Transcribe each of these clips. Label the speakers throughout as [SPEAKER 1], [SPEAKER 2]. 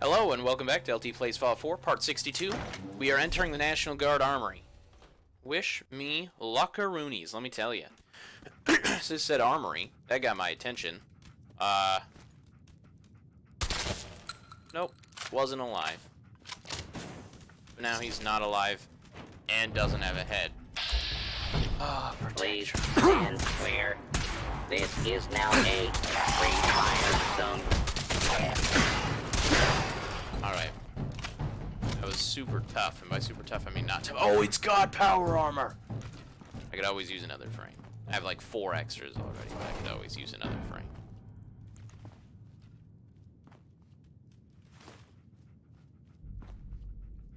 [SPEAKER 1] Hello and welcome back to LT Plays Fallout 4, Part 62. We are entering the National Guard Armory. Wish me luckaroonies, let me tell you. So this said Armory. That got my attention. Nope, wasn't alive. But now he's not alive and doesn't have a head. Oh,
[SPEAKER 2] please stand clear. This is now a free fire zone.
[SPEAKER 1] Alright. That was super tough, and by super tough I mean not tough. Oh, it's got power armor! I could always use another frame. I have like 4 extras already, but I could always use another frame.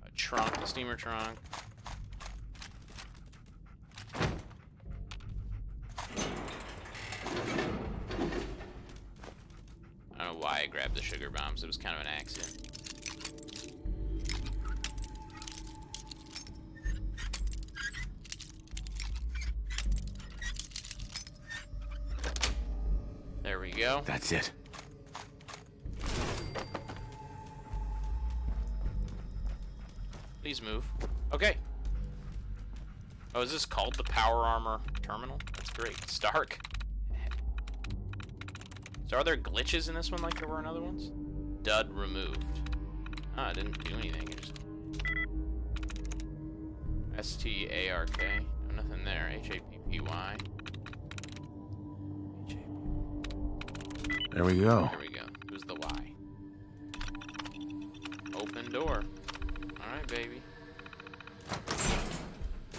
[SPEAKER 1] A trunk, the steamer trunk. I don't know why I grabbed the sugar bombs, it was kind of an accident. There we go.
[SPEAKER 3] That's it.
[SPEAKER 1] Please move. Okay. Oh, is this called the Power Armor Terminal? That's great. Stark. So are there glitches in this one like there were in other ones? Dud removed. Ah, it didn't do anything. It just... S-T-A-R-K. Oh, nothing there. H-A-P-P-Y.
[SPEAKER 3] There we go.
[SPEAKER 1] There we go. Who's the Y? Open door. Alright, baby.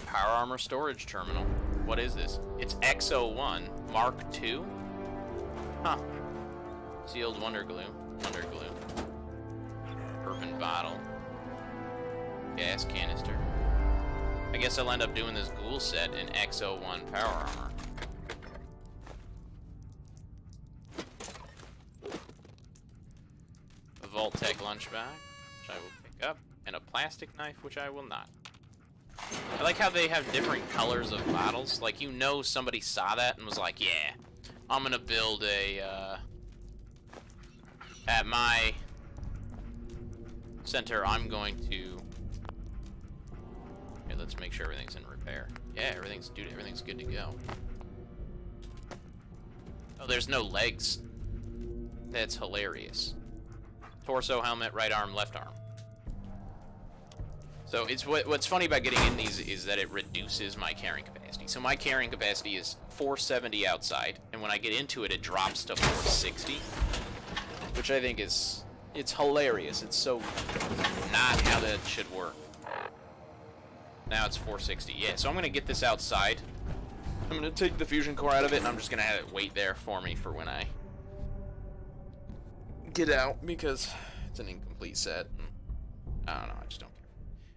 [SPEAKER 1] Power Armor Storage Terminal. What is this? It's X01 Mark II? Huh. Sealed Wonder Glue. Bourbon bottle. Gas canister. I guess I'll end up doing this ghoul set in X01 Power Armor. A Vault-Tec lunch bag, which I will pick up, and a plastic knife, which I will not. I like how they have different colors of bottles. Like, you know somebody saw that and was like, yeah, I'm gonna build a, at my center, I'm going to... Here, let's make sure everything's in repair. Yeah, everything's good to go. Oh, there's no legs. That's hilarious. Torso, helmet, right arm, left arm. So it's what's funny about getting in these is that it reduces my carrying capacity. So my carrying capacity is 470 outside, and when I get into it, it drops to 460, which I think it's hilarious. It's so not how that should work. Now it's 460. Yeah, so I'm gonna get this outside. I'm gonna take the fusion core out of it, and I'm just gonna have it wait there for me for when I get out, because it's an incomplete set. I don't know, I just don't care.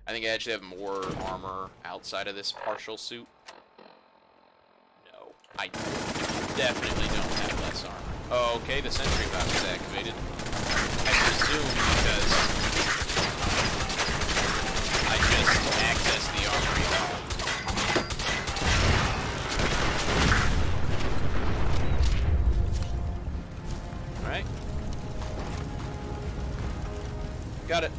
[SPEAKER 1] I think I actually have more armor outside of this partial suit. No, I definitely don't have less armor. Oh, okay, the sentry box is activated. I presume because I just accessed the armory. Alright. Got it.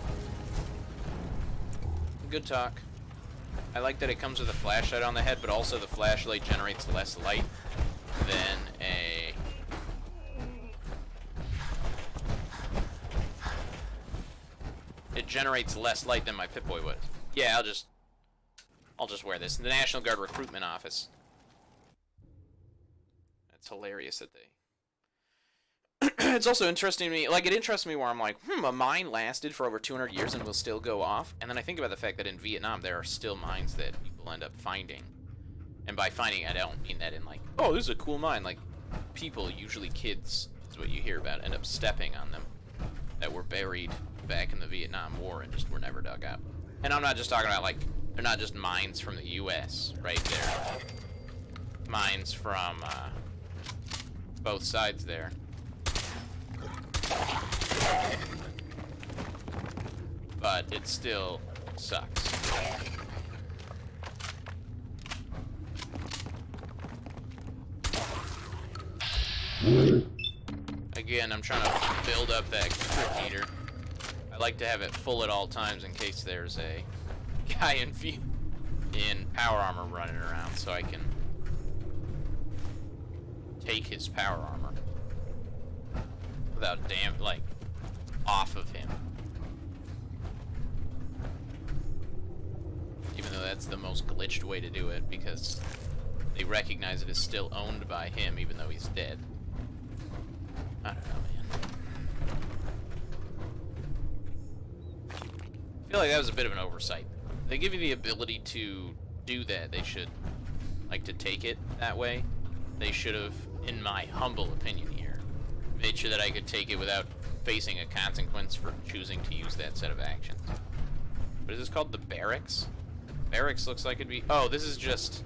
[SPEAKER 1] Good talk. I like that it comes with a flashlight on the head, but also the flashlight generates less light than a... It generates less light than my Pip-Boy would. Yeah, I'll just wear this. The National Guard Recruitment Office. That's hilarious that they... It's also interesting to me, like, it interests me where I'm like, a mine lasted for over 200 years and will still go off. And then I think about the fact that in Vietnam, there are still mines that people end up finding. And by finding, I don't mean that in like, oh, this is a cool mine. Like, people, usually kids, is what you hear about, end up stepping on them that were buried back in the Vietnam War and just were never dug up. And I'm not just talking about, like, they're not just mines from the U.S., right? They're mines from both sides there. But it still sucks. Again, I'm trying to build up that trip meter. I like to have it full at all times in case there's a guy in power armor running around, so I can take his power armor without off of him. Even though that's the most glitched way to do it, because they recognize it as still owned by him, even though he's dead. I don't know, man. I feel like that was a bit of an oversight. They give you the ability to do that. They should, to take it that way. They should have, in my humble opinion here, made sure that I could take it without facing a consequence for choosing to use that set of actions. What is this called? The barracks? Barracks looks like it'd be... Oh, this is just...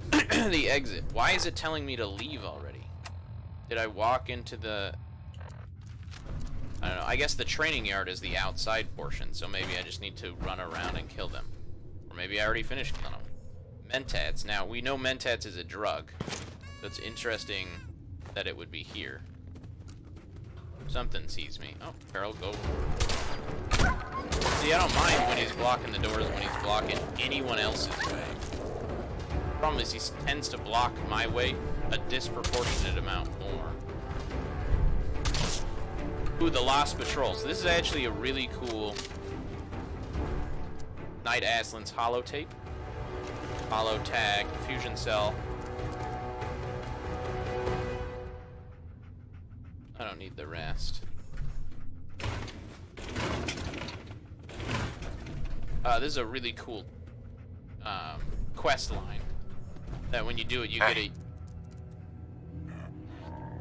[SPEAKER 1] the exit. Why is it telling me to leave already? Did I walk into the... I don't know. I guess the training yard is the outside portion, so maybe I just need to run around and kill them. Or maybe I already finished killing them. Mentats. Now, we know Mentats is a drug, so it's interesting that it would be here. Something sees me. Oh, Carol, go. See, I don't mind when he's blocking the doors when he's blocking anyone else's way. The problem is he tends to block my way a disproportionate amount more. Ooh, the Lost Patrols. This is actually a really cool Knight Aslan's holo tape. Holo tag, fusion cell. I don't need the rest. This is a really cool quest line. That when you do it, you get a...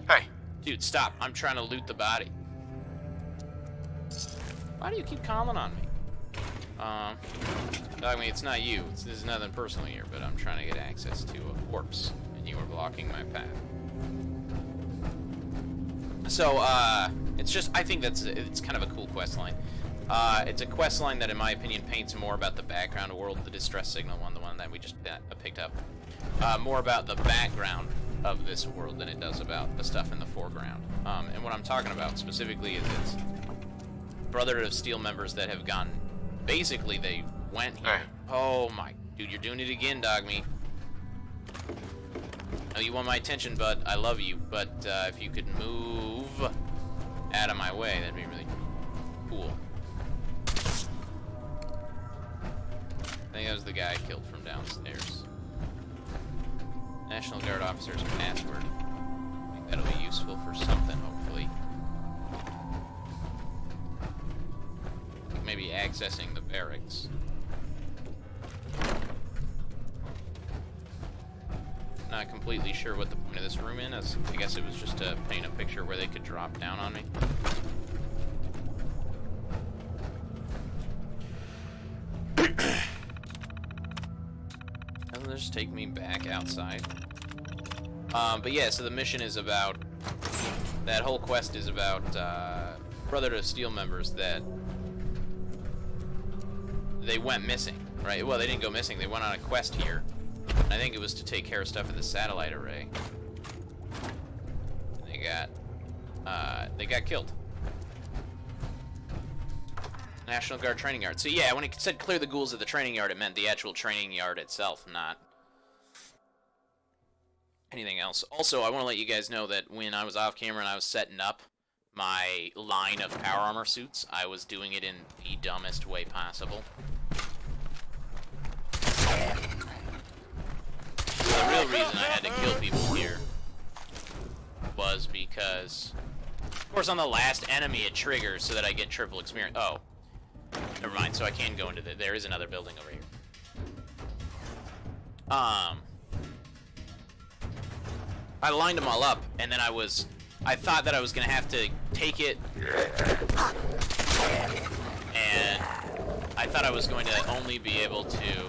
[SPEAKER 3] Hey.
[SPEAKER 1] Dude, stop. I'm trying to loot the body. Why do you keep calling on me? I mean, it's not you. This is nothing personal here, but I'm trying to get access to a corpse, and you are blocking my path. So, it's just, I think it's kind of a cool quest line. It's a quest line that, in my opinion, paints more about the background world, the distress signal one, the one that we just picked up. More about the background of this world than it does about the stuff in the foreground. And what I'm talking about specifically is it's Brotherhood of Steel members that have gone, basically they went here.
[SPEAKER 3] Hey.
[SPEAKER 1] Oh my, dude, you're doing it again, dog meat. No, you want my attention, bud. I love you, but if you could move out of my way, that'd be really cool. I think that was the guy I killed from downstairs. National Guard officer's password. I think that'll be useful for something, hopefully. Like maybe accessing the barracks. Not completely sure what the point of this room is. I guess it was just to paint a picture where they could drop down on me. Doesn't this take me back outside? But yeah, so the mission is about... That whole quest is about Brotherhood of Steel members that... They went missing, right? Well, they didn't go missing. They went on a quest here. I think it was to take care of stuff at the satellite array. They got killed. National Guard training yard. So yeah, when it said clear the ghouls at the training yard, it meant the actual training yard itself, not anything else. Also, I want to let you guys know that when I was off camera and I was setting up my line of power armor suits, I was doing it in the dumbest way possible. The real reason I had to kill people here was because, of course, on the last enemy it triggers so that I get triple experience. Oh, never mind. So I can go into there is another building over here. I lined them all up, and then I thought that I was gonna have to take it, and I thought I was going to only be able to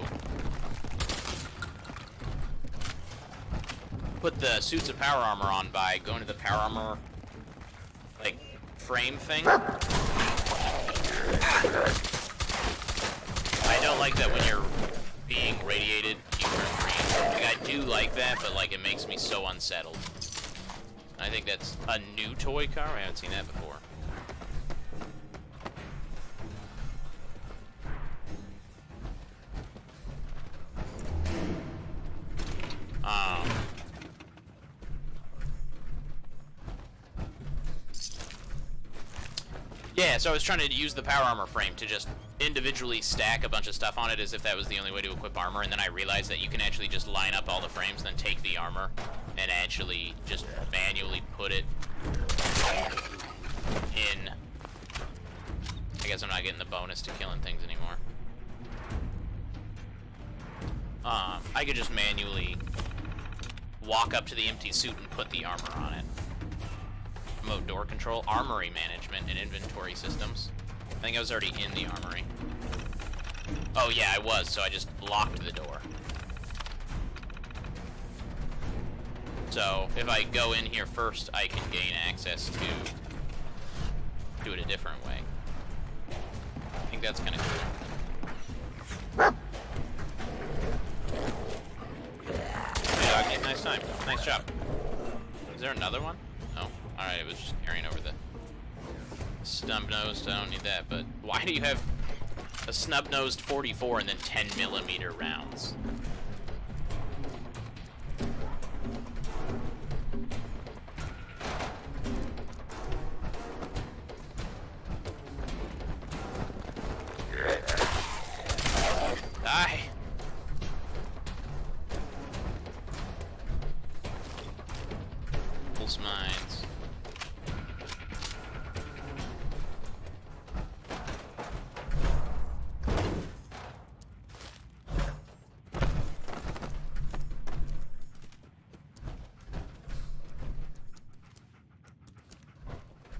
[SPEAKER 1] put the suits of power armor on by going to the power armor, like, frame thing. I don't like that when you're being radiated, you turn green. Like, I do like that, but, like, it makes me so unsettled. I think that's a new toy car. I haven't seen that before. Yeah, so I was trying to use the power armor frame to just individually stack a bunch of stuff on it as if that was the only way to equip armor, and then I realized that you can actually just line up all the frames, then take the armor, and actually just manually put it in. I guess I'm not getting the bonus to killing things anymore. I could just manually walk up to the empty suit and put the armor on it. Remote door control, armory management, and inventory systems. I think I was already in the armory. Oh yeah, I was, so I just locked the door. So if I go in here first, I can gain access to do it a different way. I think that's kind of cool. Hey, doggy, nice time. Nice job. Is there another one? Oh, alright, it was just carrying over the snub-nosed. I don't need that, but why do you have a snub-nosed 44 and then 10mm rounds? Die! Pulse mines.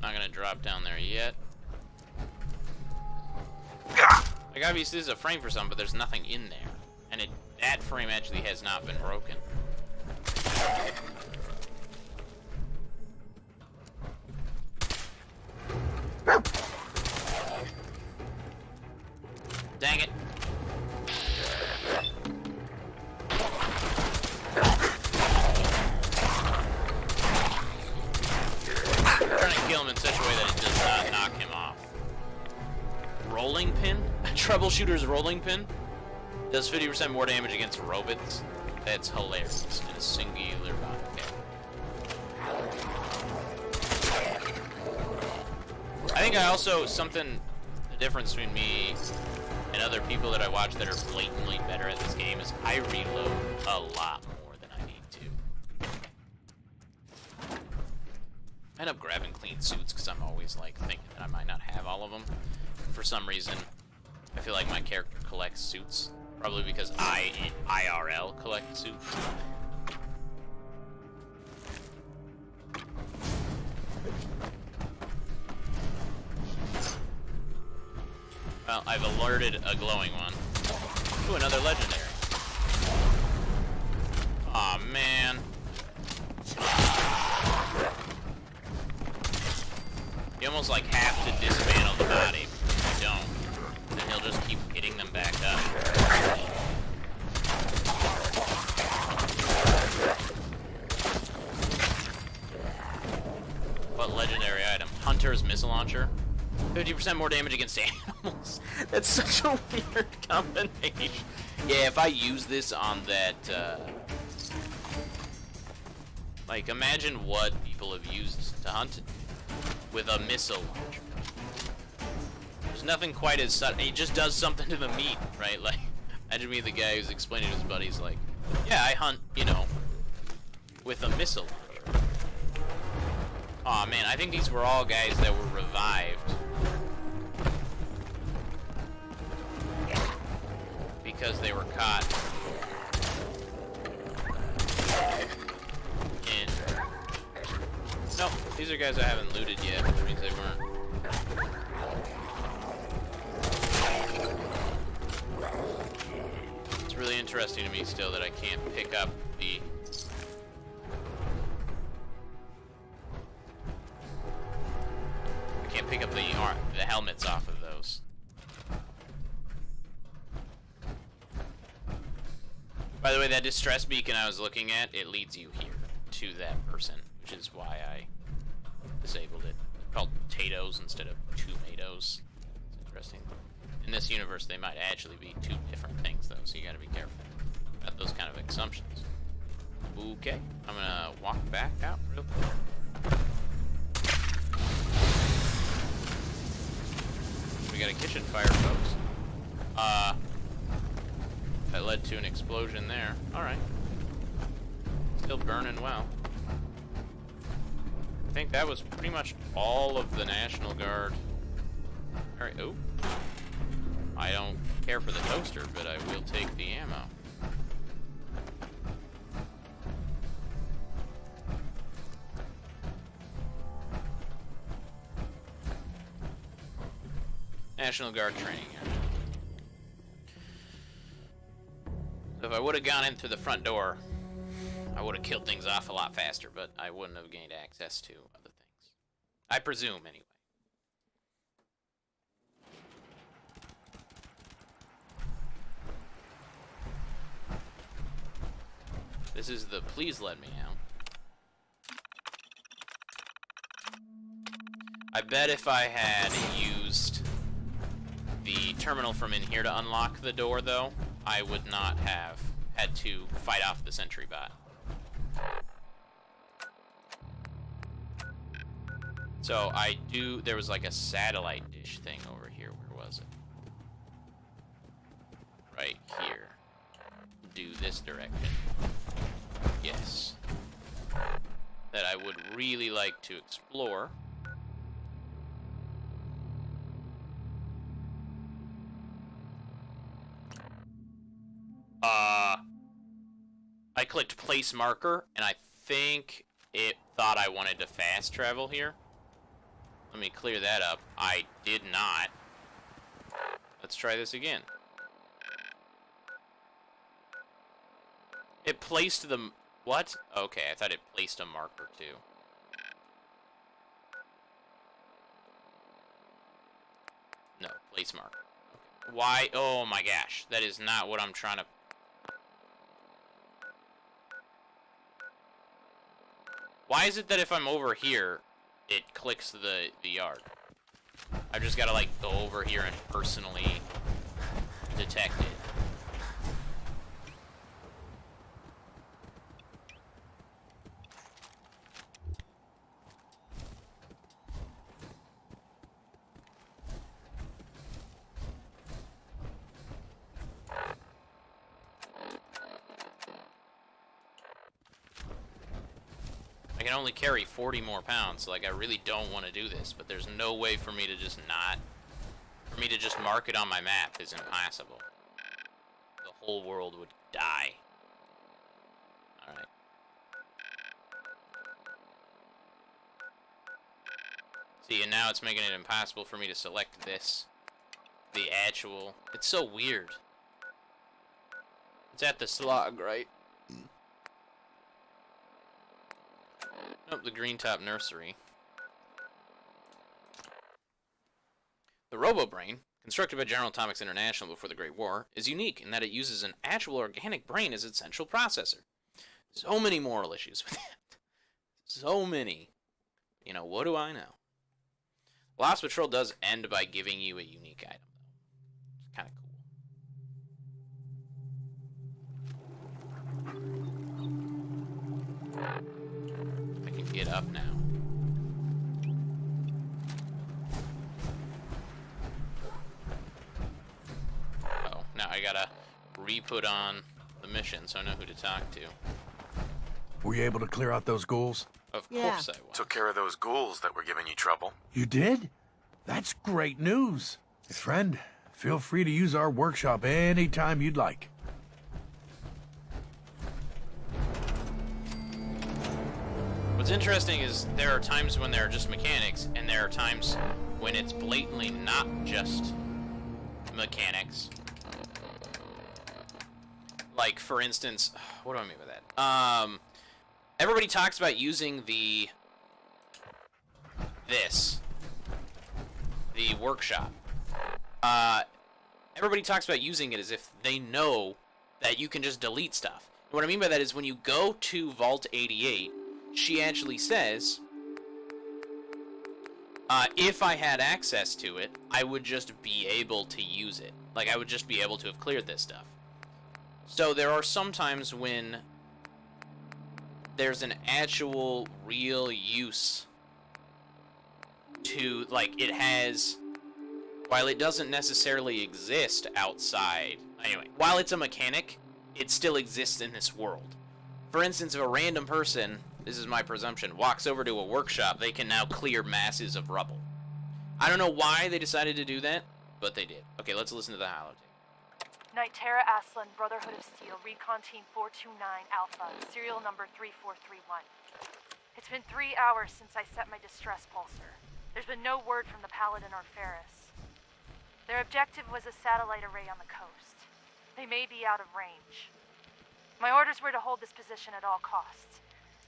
[SPEAKER 1] Not gonna drop down there yet. Like, obviously this is a frame for something, but there's nothing in there. And that frame actually has not been broken. Dang it. I'm trying to kill him in such a way that it does not knock him off. Rolling pin? A troubleshooter's rolling pin? Does 50% more damage against robots? That's hilarious. In a singular round. Okay. I think I also, the difference between me and other people that I watch that are blatantly better at this game is I reload a lot more than I need to. I end up grabbing clean suits because I'm always like thinking that I might not have all of them. And for some reason, I feel like my character collects suits. Probably because I, in IRL, collect suits. Well, I've alerted a glowing one. Ooh, another legendary. Aw, man. You almost like have to dismantle the body. If you don't, then he'll just keep hitting them back up. What legendary item? Hunter's missile launcher. 50% more damage against animals. That's such a weird combination. Yeah, if I use this on that, like, imagine what people have used to hunt it with a missile launcher. There's nothing quite as sudden. It just does something to the meat, right? Like, imagine me the guy who's explaining to his buddies, like, yeah, I hunt, you know, with a missile launcher. Aw, man, I think these were all guys that were revived. Because they were caught in... Nope, these are guys I haven't looted yet, which means they weren't. It's really interesting to me still that I can't pick up the... I can't pick up the helmets off of those. By the way, that distress beacon I was looking at, it leads you here to that person, which is why I disabled it. It's called potatoes instead of tomatoes. It's interesting. In this universe, they might actually be two different things, though, so you gotta be careful about those kind of assumptions. Okay, I'm gonna walk back out real quick. got a kitchen fire, folks. That led to an explosion there. Alright. Still burning well. I think that was pretty much all of the National Guard. Alright, oh. I don't care for the toaster, but I will take the ammo. National Guard training area. So if I would have gone in through the front door, I would have killed things off a lot faster, but I wouldn't have gained access to other things. I presume, anyway. This is the please let me out. I bet if I had used the terminal from in here to unlock the door, though, I would not have had to fight off the sentry bot. So there was like a satellite dish thing over here. Where was it? Right here. Do this direction. Yes. That I would really like to explore. I clicked place marker, and I think it thought I wanted to fast travel here. Let me clear that up. I did not. Let's try this again. It placed the... What? Okay, I thought it placed a marker, too. No, place marker. Why? Oh my gosh. That is not what I'm trying to... Why is it that if I'm over here, it clicks the yard? I've just got to, like, go over here and personally detect it. I can only carry 40 more pounds, so like I really don't want to do this, but there's no way for me to just mark it on my map is impossible. The whole world would die. Alright. See, and now it's making it impossible for me to select this. The actual... It's so weird. It's at the slog, right? Oh, the Green Top Nursery. The RoboBrain, constructed by General Atomics International before the Great War, is unique in that it uses an actual organic brain as its central processor. So many moral issues with that. So many. You know, what do I know? Lost Patrol does end by giving you a unique item, though. It's kind of cool. Get up now. Oh, now I gotta re-put on the mission so I know who to talk to.
[SPEAKER 3] Were you able to clear out those ghouls?
[SPEAKER 1] Of course I was.
[SPEAKER 4] Took care of those ghouls that were giving you trouble.
[SPEAKER 3] You did? That's great news. Friend, feel free to use our workshop anytime you'd like.
[SPEAKER 1] What's interesting is there are times when there are just mechanics, and there are times when it's blatantly not just mechanics. Like, for instance, what do I mean by that? Everybody talks about using the workshop. Everybody talks about using it as if they know that you can just delete stuff. And what I mean by that is when you go to Vault 88, she actually says, if I had access to it, I would just be able to use it. Like, I would just be able to have cleared this stuff. So there are some times when there's an actual real use to, like, it has, while it doesn't necessarily exist outside, anyway, while it's a mechanic, it still exists in this world. For instance, if a random person, this is my presumption, walks over to a workshop, they can now clear masses of rubble. I don't know why they decided to do that, but they did. Okay, let's listen to the holotape.
[SPEAKER 5] Nightera Aslan, Brotherhood of Steel, Recon Team 429 Alpha, serial number 3431. It's been 3 hours since I set my distress pulsar. There's been no word from the Paladin or Ferris. Their objective was a satellite array on the coast. They may be out of range. My orders were to hold this position at all costs.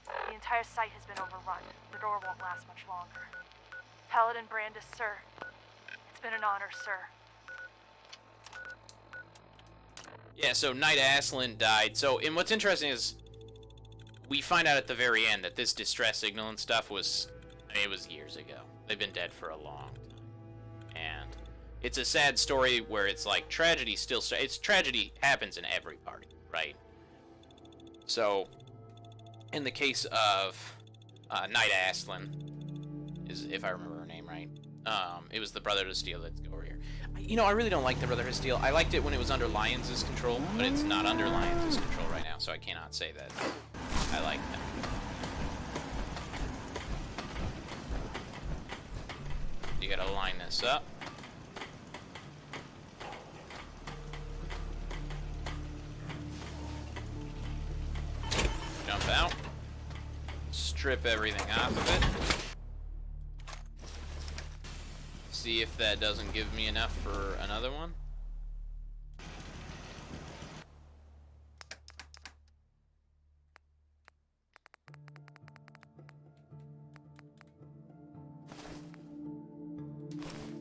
[SPEAKER 5] The entire site has been overrun. The door won't last much longer. Paladin Brandis, sir. It's been an honor, sir.
[SPEAKER 1] Yeah, so Knight Aslan died. So, and what's interesting is we find out at the very end that this distress signal and stuff was, I mean, it was years ago. They've been dead for a long time. And it's a sad story where it's like tragedy still, it's tragedy happens in every party, right? So, in the case of Knight Aslan, is if I remember her name right, it was the Brotherhood of Steel. Let's go over here. You know, I really don't like the Brotherhood of Steel. I liked it when it was under Lyons' control, but it's not under Lyons' control right now, so I cannot say that I like them. You gotta line this up. Jump out. Strip everything off of it. See if that doesn't give me enough for another one.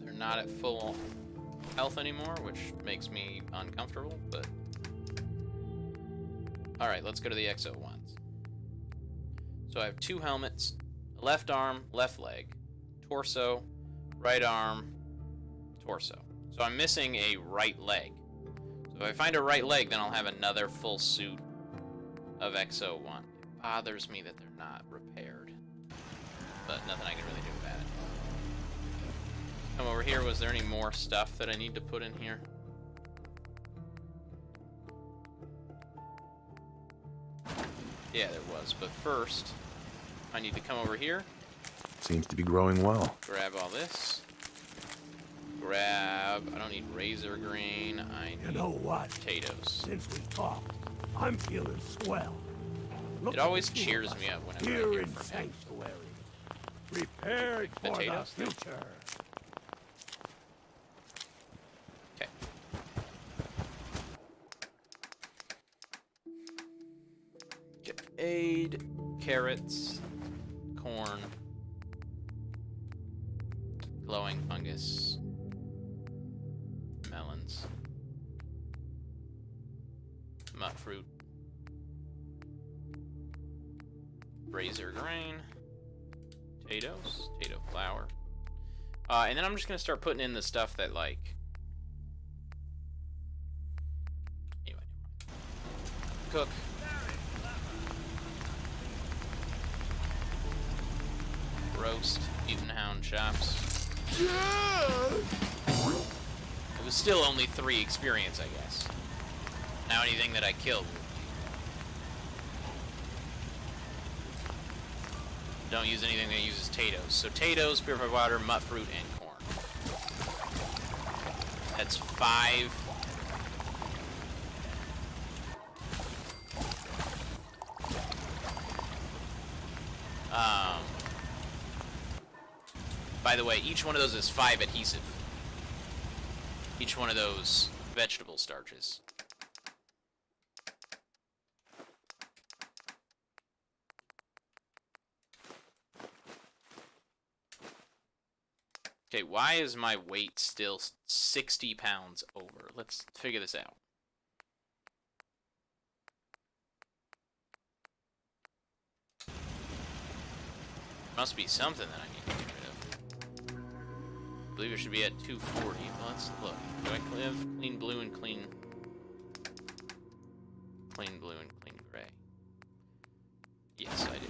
[SPEAKER 1] They're not at full health anymore, which makes me uncomfortable, but... Alright, let's go to the XO1s. So I have 2 helmets, a left arm, left leg, torso, right arm, torso. So I'm missing a right leg. So if I find a right leg, then I'll have another full suit of XO1. It bothers me that they're not repaired, but nothing I can really do about it. Come over here. Was there any more stuff that I need to put in here? Yeah, there was. But first, I need to come over here.
[SPEAKER 3] Seems to be growing well.
[SPEAKER 1] Grab all this. Grab... I don't need razor green. I need
[SPEAKER 6] You know what?
[SPEAKER 1] potatoes.
[SPEAKER 6] Since we talked, I'm feeling swell. Look
[SPEAKER 1] It always
[SPEAKER 6] at the two
[SPEAKER 1] cheers
[SPEAKER 6] of us
[SPEAKER 1] me up whenever I
[SPEAKER 6] here
[SPEAKER 1] hear
[SPEAKER 6] in
[SPEAKER 1] from him.
[SPEAKER 6] Sanctuary, prepared for the
[SPEAKER 1] Potatoes.
[SPEAKER 6] future.
[SPEAKER 1] Okay. Get aid, carrots, corn, glowing fungus, melons, mut fruit, razor grain, potatoes, potato flour, and then I'm just gonna start putting in the stuff that like. Anyway, cook. Roast, even hound chops. It was still only 3 experience, I guess. Now anything that I killed. Don't use anything that uses potatoes. So potatoes, purified water, mut fruit, and corn. That's 5. By the way, each one of those is 5 adhesive. Each one of those vegetable starches. Okay, why is my weight still 60 pounds over? Let's figure this out. Must be something that I need to get rid of. I believe it should be at 240. Let's look. Do I have clean blue and clean blue and clean gray? Yes, I do.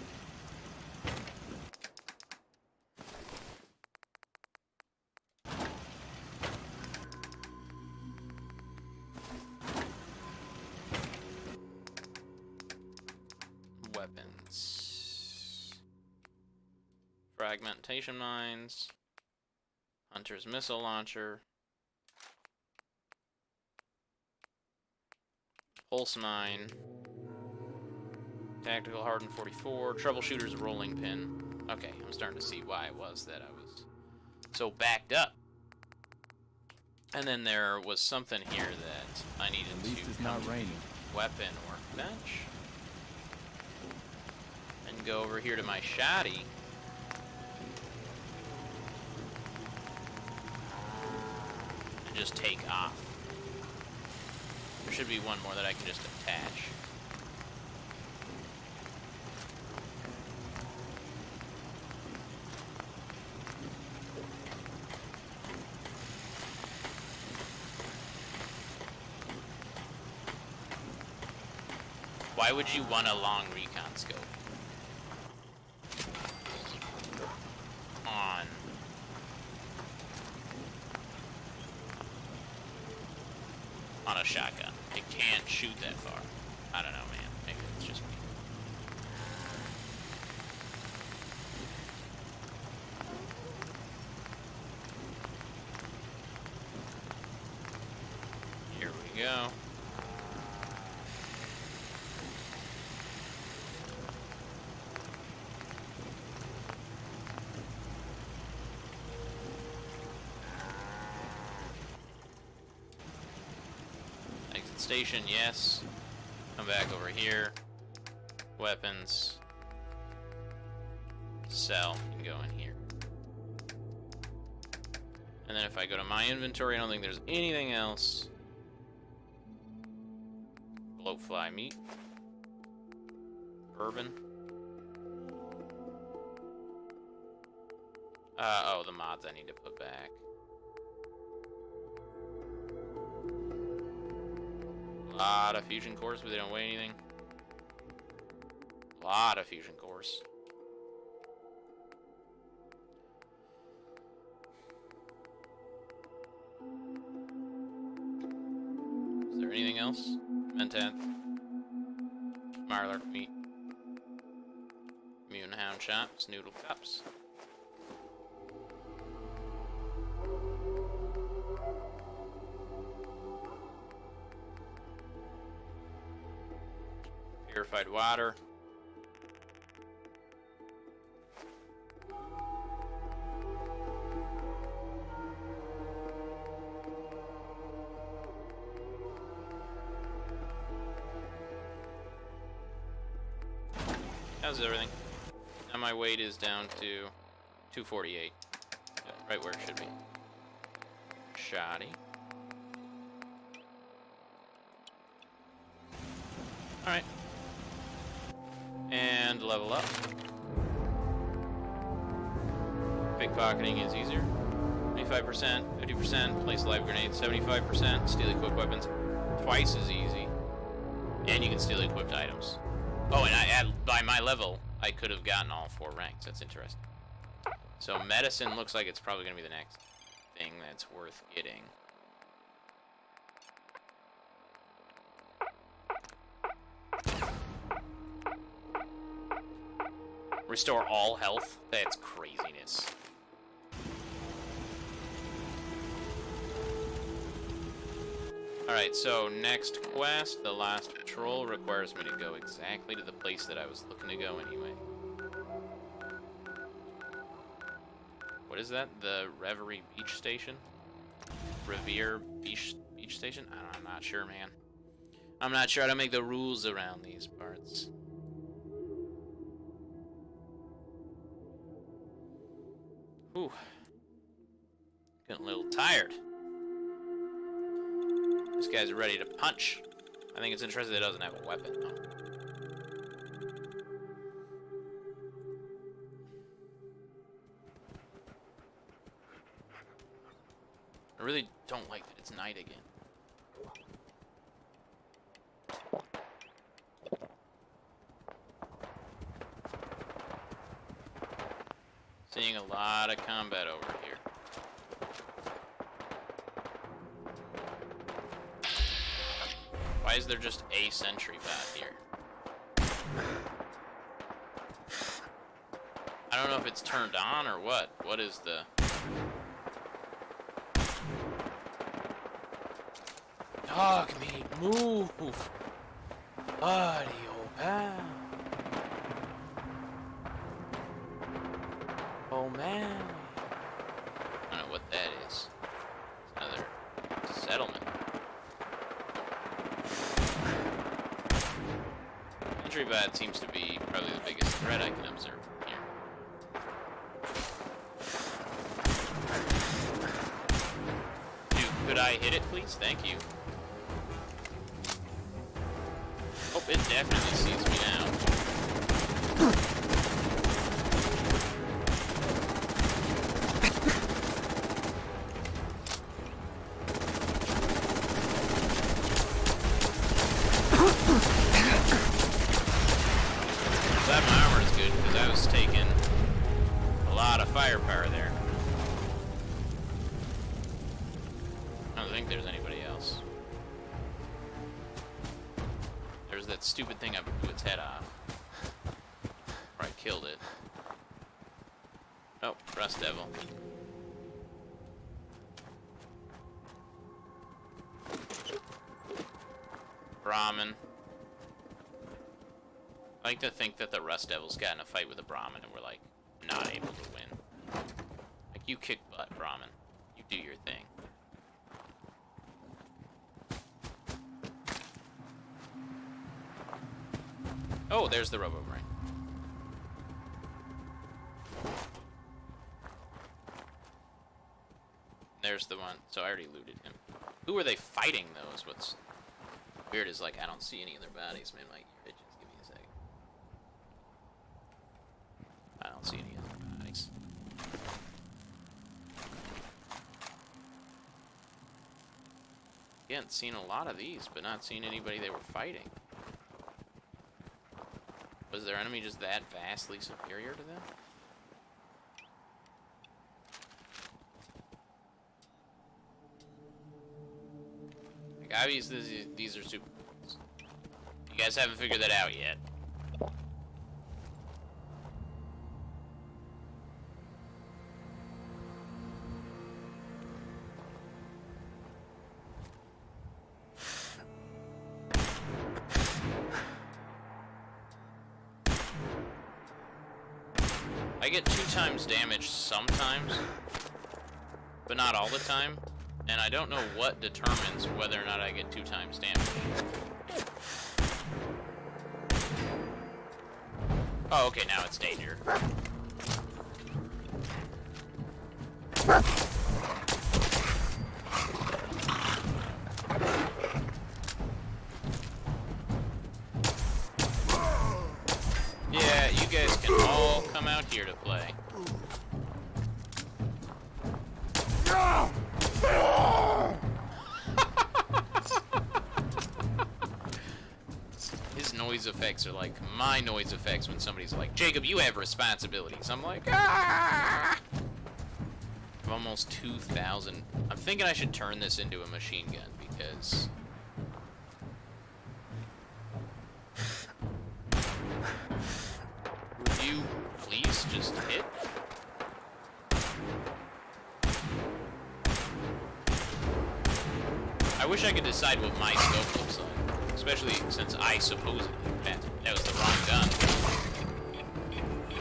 [SPEAKER 1] fragmentation mines, hunter's missile launcher, pulse mine, tactical hardened 44, troubleshooter's rolling pin. Okay, I'm starting to see why it was that I was so backed up. And then there was something here that I needed
[SPEAKER 7] At least
[SPEAKER 1] to
[SPEAKER 7] it's
[SPEAKER 1] come
[SPEAKER 7] not
[SPEAKER 1] to
[SPEAKER 7] raining.
[SPEAKER 1] the weapon workbench and go over here to my shoddy. And just take off. There should be one more that I can just attach. Why would you want a long recon scope? On a shotgun. It can't shoot that far. I don't know, man. Maybe it's just me. Here we go. Exit station, yes. Come back over here. Weapons. Sell. And go in here. And then if I go to my inventory, I don't think there's anything else. Bloatfly meat. Bourbon. Oh, the mods I need to put back. A lot of fusion cores, but they don't weigh anything. A lot of fusion cores. Is there anything else? Mentat. Marlar meat. Immune hound shops, noodle cups. Purified water. How's everything? Now my weight is down to 248. Yeah, right where it should be. Shoddy. Alright. And level up. Pickpocketing is easier. 25%, 50%, place live grenades, 75%, steal equipped weapons, twice as easy. And you can steal equipped items. Oh, and by my level, I could have gotten all 4 ranks. That's interesting. So medicine looks like it's probably going to be the next thing that's worth getting. Restore all health? That's craziness. Alright, so next quest, the last patrol, requires me to go exactly to the place that I was looking to go anyway. What is that? The Revere Beach Station? Revere Beach Station? I'm not sure, man. I'm not sure how to make the rules around these parts. Ooh. Getting a little tired. This guy's ready to punch. I think it's interesting that it doesn't have a weapon, though. I really don't like that it's night again. Seeing a lot of combat over here. Why is there just a sentry bot here? I don't know if it's turned on or what. What is the... Dog meat, move! Buddy, oh pal. Oh man. I don't know what that is. It's another settlement. Entry bot seems to be probably the biggest threat I can observe from here. Dude, could I hit it, please? Thank you. Oh, it definitely sees me now. Glad my armor is good, because I was taking a lot of firepower there. I don't think there's anybody else. There's that stupid thing I blew its head off. Or I killed it. Oh, Rust Devil. Brahmin. I like to think that the Rust Devils got in a fight with a Brahmin and were like, not able to win. Like, you kick butt, Brahmin. You do your thing. Oh, there's the Robo-Brain. There's the one. So I already looted him. Who are they fighting, though, is what's weird is, like, I don't see any of their bodies, man. My ear itches. Give me a second. I don't see any of their bodies. Again, seen a lot of these, but not seen anybody they were fighting. Was their enemy just that vastly superior to them? Like, obviously, these are super... You guys haven't figured that out yet. I get 2 times damage sometimes, but not all the time, and I don't know what determines whether or not I get 2 times damage. Oh, okay, now it's danger. Yeah, you guys can all come out here to play. His noise effects are like my noise effects when somebody's like, Jacob, you have responsibilities. I'm like, ah! I'm almost 2,000. I'm thinking I should turn this into a machine gun because... Would you please just hit? I wish I could decide what my scope looks like, especially since I supposedly that was the wrong gun.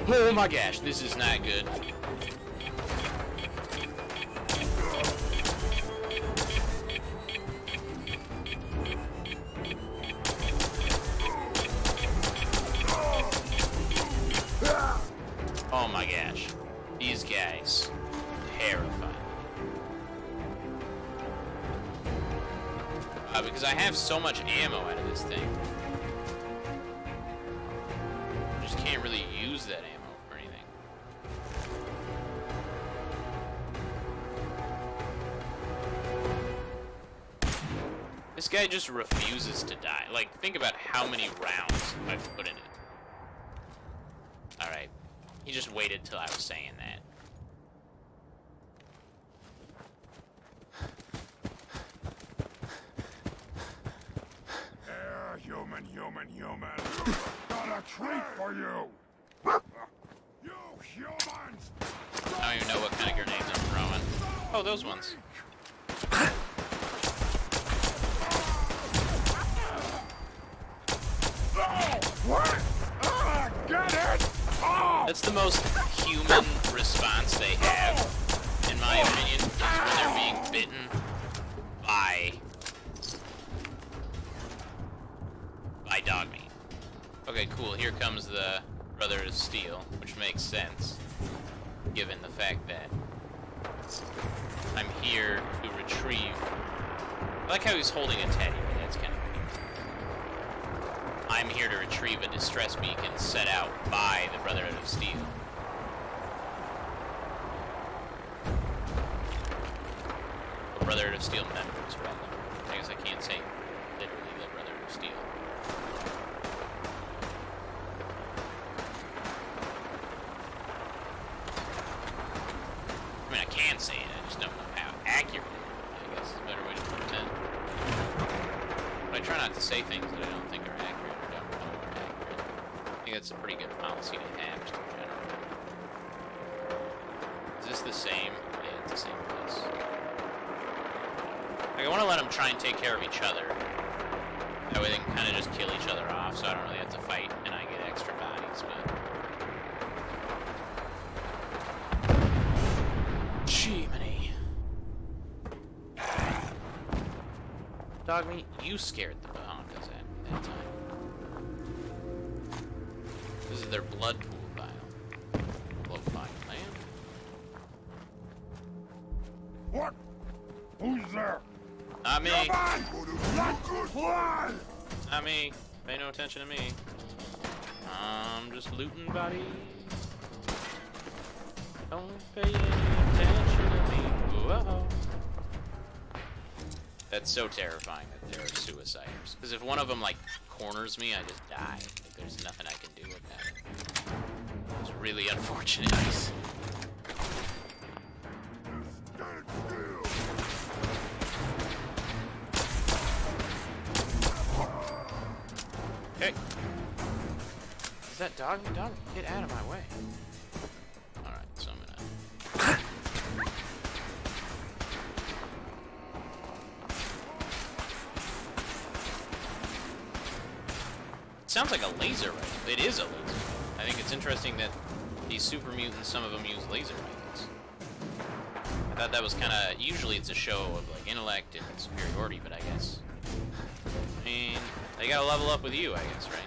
[SPEAKER 1] Oh my gosh, this is not good. Oh my gosh, these guys, terrifying. Because I have so much ammo out of this thing. I just can't really use that ammo for anything. This guy just refuses to die. Like, think about how many rounds I've put in it. Alright. He just waited till I was saying that.
[SPEAKER 6] Human. Got a treat for you! You human!
[SPEAKER 1] don't even know what kind of grenades I'm throwing. Oh, those ones.
[SPEAKER 6] What? Get it! Oh!
[SPEAKER 1] That's the most human response they have, in my opinion, is when they're being bitten by dog meat. Okay, cool. Here comes the Brother of Steel, which makes sense, given the fact that I'm here to retrieve. I like how he's holding a teddy. That's kind of cool. I'm here to retrieve a distress beacon set out by the Brotherhood of Steel. Or Brotherhood of Steel members, rather. I guess I can't say literally the Brotherhood of Steel. I mean, I can say it, I just don't know how accurate it is, I guess is a better way to put it in. But I try not to say things that I don't think are accurate or don't know are accurate. I think that's a pretty good policy to have, just in general. Is this the same? Yeah, it's the same place. Like, I want to let them try and take care of each other. That way they can kind of just kill each other off, so I don't really have to fight, and I get extra bodies, but... Jiminy. Dog meat, you scared the Bahamas at that time. This is their blood pool pile. Blow fine land.
[SPEAKER 6] What? Who's there?
[SPEAKER 1] Not me.
[SPEAKER 6] Come on! Not good plan!
[SPEAKER 1] Not me. Pay no attention to me. I'm just looting bodies. Don't pay any attention to me. Whoa. That's so terrifying that they're suiciders. Because if one of them, like, corners me, I just die. Like, there's nothing I can do with that. It's really unfortunate. Okay. Is that dog? Dog, get out of my way. Alright, so I'm gonna... It sounds like a laser rifle. It is a laser rifle. I think it's interesting that these super mutants, some of them use laser rifles. I thought that was kind of... Usually it's a show of, like, intellect and superiority, but I guess... I mean, they gotta level up with you, I guess, right?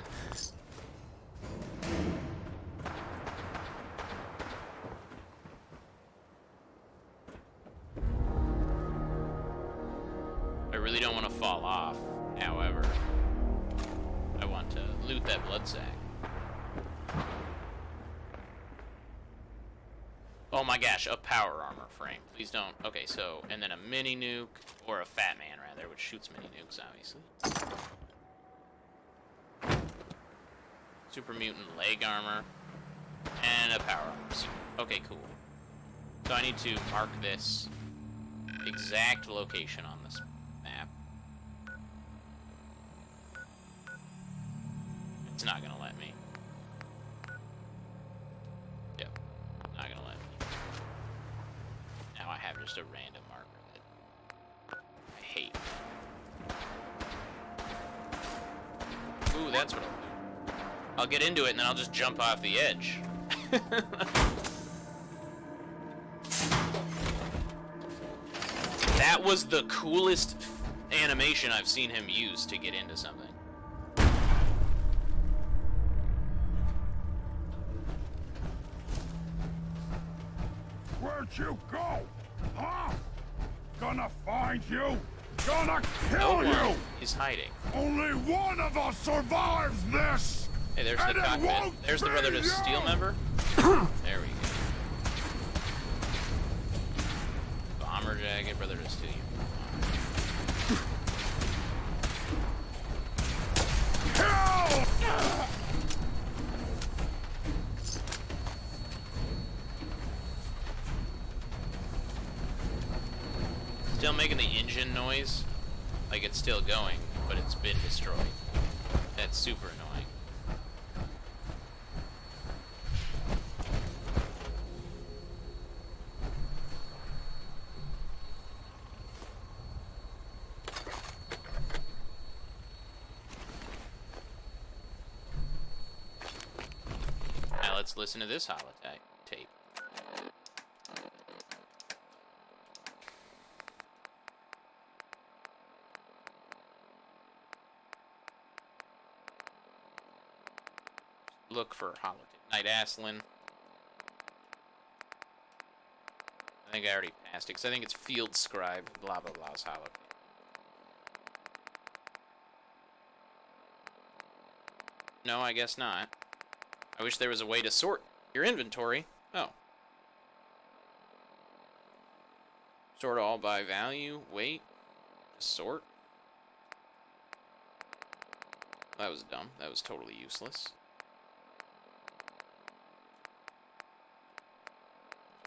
[SPEAKER 1] I really don't want to fall off, however. I want to loot that blood sack. Oh my gosh, a power armor frame. Please don't. Okay, so, and then a mini nuke, or a fat man rather, which shoots mini nukes, obviously. Super mutant leg armor, and a power armor suit. Okay, cool. So I need to mark this exact location on this map. It's not gonna let me. Yep, not gonna let me. Now I have just a random marker that I hate. Ooh, that's what I'll do. I'll get into it and then I'll just jump off the edge. That was the coolest animation I've seen him use to get into something.
[SPEAKER 6] Where'd you go? Huh? Gonna find you? Gonna
[SPEAKER 1] No
[SPEAKER 6] kill
[SPEAKER 1] one
[SPEAKER 6] you!
[SPEAKER 1] is hiding.
[SPEAKER 6] Only one of us survives this!
[SPEAKER 1] Hey, there's the
[SPEAKER 6] And it
[SPEAKER 1] cockpit.
[SPEAKER 6] won't
[SPEAKER 1] There's the
[SPEAKER 6] be
[SPEAKER 1] Brotherhood of
[SPEAKER 6] you!
[SPEAKER 1] Steel member. There we go. Bomber jacket, Brotherhood of Steel.
[SPEAKER 6] Kill!
[SPEAKER 1] Still making the engine noise, like it's still going, but it's been destroyed. That's super annoying. Let's listen to this holotape tape. Look for holotape. Knight Aslan. I think I already passed it, because I think it's Field Scribe, blah blah blah's holotape. No, I guess not. I wish there was a way to sort your inventory. Oh. Sort all by value. Wait. Sort. That was dumb. That was totally useless.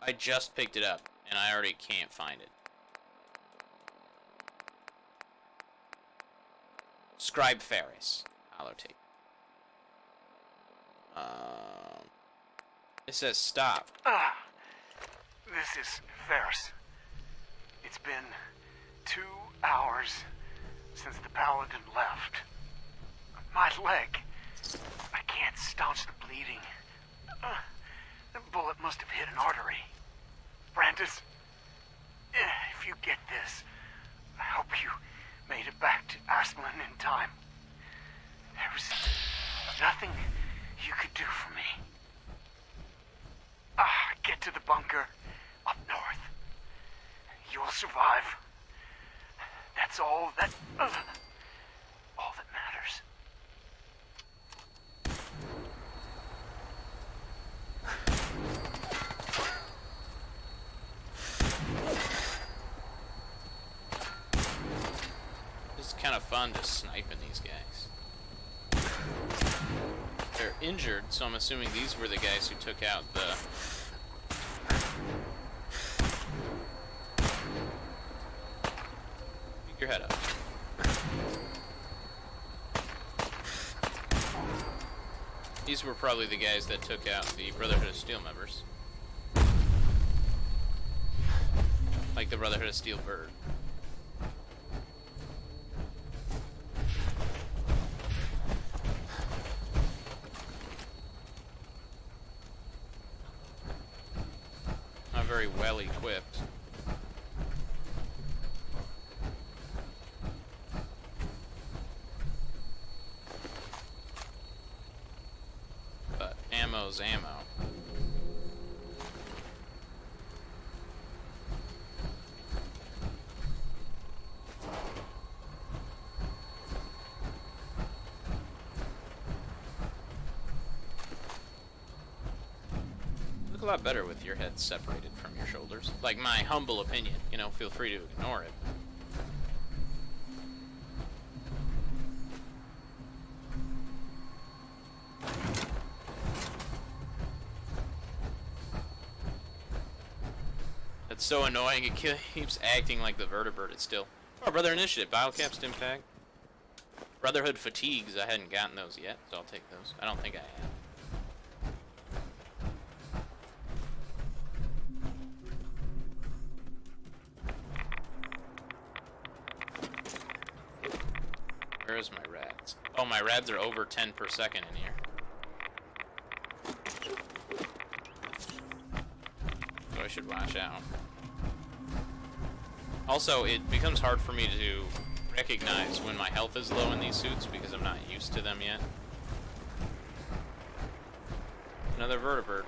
[SPEAKER 1] I just picked it up, and I already can't find it. Scribe Ferris. Holotape. It says stop.
[SPEAKER 7] This is Ferris. It's been 2 hours since the paladin left. My leg. I can't staunch the bleeding. The bullet must have hit an artery. Brandis, if you get this, I hope you made it back to Aslan in time. There was nothing you could do for me. Get to the bunker up north. You'll survive. That's all that matters.
[SPEAKER 1] It's kind of fun just sniping these guys. They're injured, so I'm assuming these were the guys who took out the... Keep your head up. These were probably the guys that took out the Brotherhood of Steel members. Like the Brotherhood of Steel bird. Not very well equipped. But ammo's ammo. Look a lot better with your head separated from your shoulders. Like my humble opinion, you know, feel free to ignore it. It's so annoying, it keeps acting like the vertebrate is still. Oh, Brother Initiative, Biocap Stim Pack. Brotherhood Fatigues, I hadn't gotten those yet, so I'll take those. I don't think I have. Where's my rads? Oh, my rads are over 10 per second in here. So I should watch out. Also, it becomes hard for me to recognize when my health is low in these suits because I'm not used to them yet. Another vertebrate.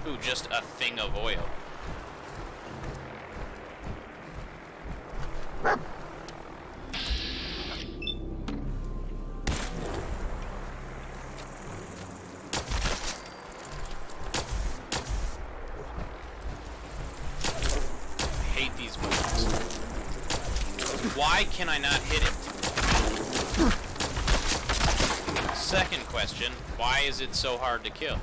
[SPEAKER 1] Ooh, just a thing of oil. I hate these moves. Why can I not hit it? Second question, why is it so hard to kill?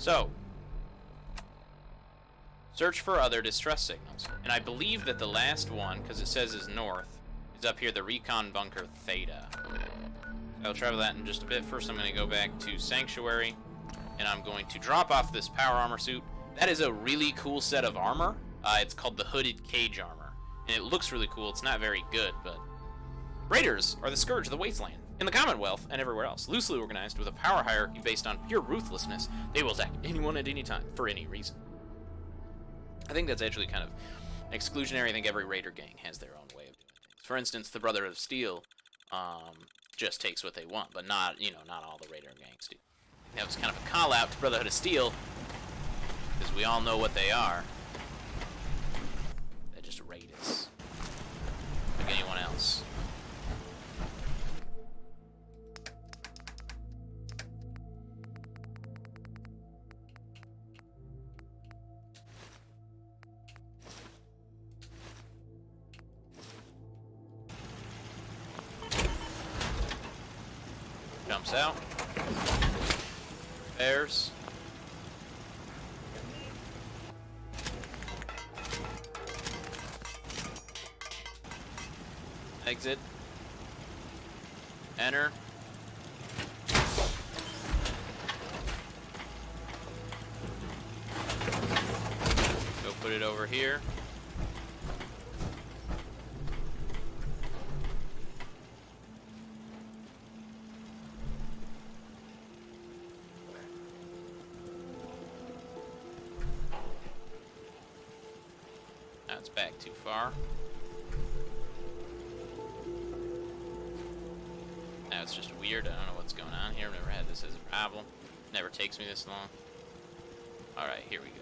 [SPEAKER 1] So, search for other distress signals. And I believe that the last one, because it says is north, is up here, the recon bunker Theta. I'll travel that in just a bit. First, I'm going to go back to Sanctuary, and I'm going to drop off this power armor suit. That is a really cool set of armor. It's called the Hooded Cage Armor, and it looks really cool. It's not very good, but Raiders are the scourge of the wasteland. In the Commonwealth and everywhere else, loosely organized with a power hierarchy based on pure ruthlessness, they will attack anyone at any time for any reason. I think that's actually kind of exclusionary. I think every Raider gang has their own way of doing things. For instance, the Brotherhood of Steel just takes what they want, but not all the Raider gangs do. That was kind of a call out to Brotherhood of Steel, because we all know what they are. They just raid us like anyone else. Jumps out. Bears. Exit. Enter. Go put it over here. It's back too far. Now it's just weird. I don't know what's going on here. I've never had this as a problem. Never takes me this long. Alright, here we go.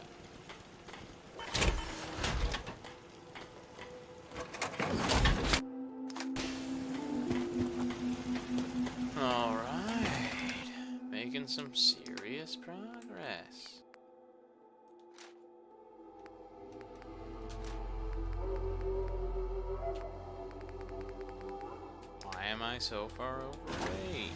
[SPEAKER 1] Alright. Making some serious progress. Why am I so far overweight?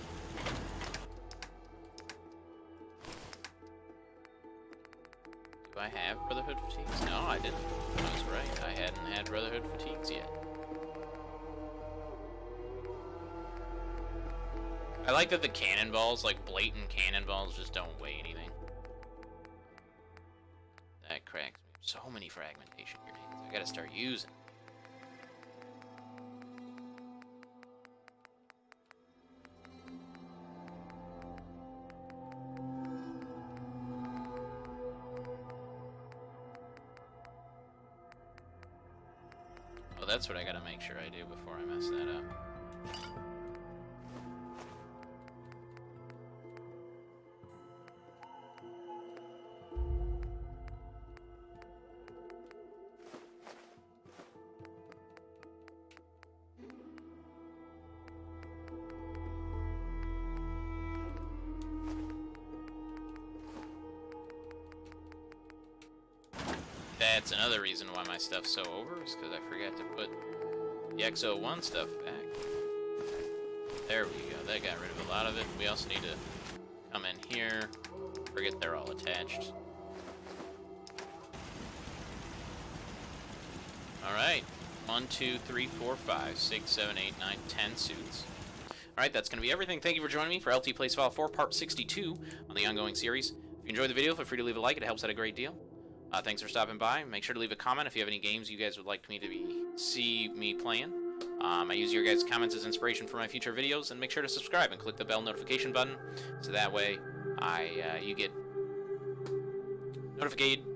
[SPEAKER 1] Do I have Brotherhood fatigues? No, I didn't. I was right. I hadn't had Brotherhood fatigues yet. I like that the cannonballs, like blatant cannonballs, just don't weigh anything. That cracks me. So many fragmentation grenades. I gotta start using. Oh, that's what I gotta make sure I do before I mess that up. That's another reason why my stuff's so over, is because I forgot to put the XO1 stuff back. There we go, that got rid of a lot of it. We also need to come in here, forget they're all attached. Alright, 1, 2, 3, 4, 5, 6, 7, 8, 9, 10 suits. Alright, that's going to be everything. Thank you for joining me for LT Plays Fallout 4 Part 62 on the ongoing series. If you enjoyed the video, feel free to leave a like. It helps out a great deal. Thanks for stopping by. Make sure to leave a comment if you have any games you guys would like me to see me playing. I use your guys' comments as inspiration for my future videos, and make sure to subscribe and click the bell notification button, so that way you get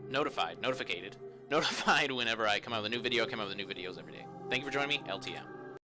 [SPEAKER 1] notified whenever I come out with a new video. I come out with new videos every day. Thank you for joining me. LTM.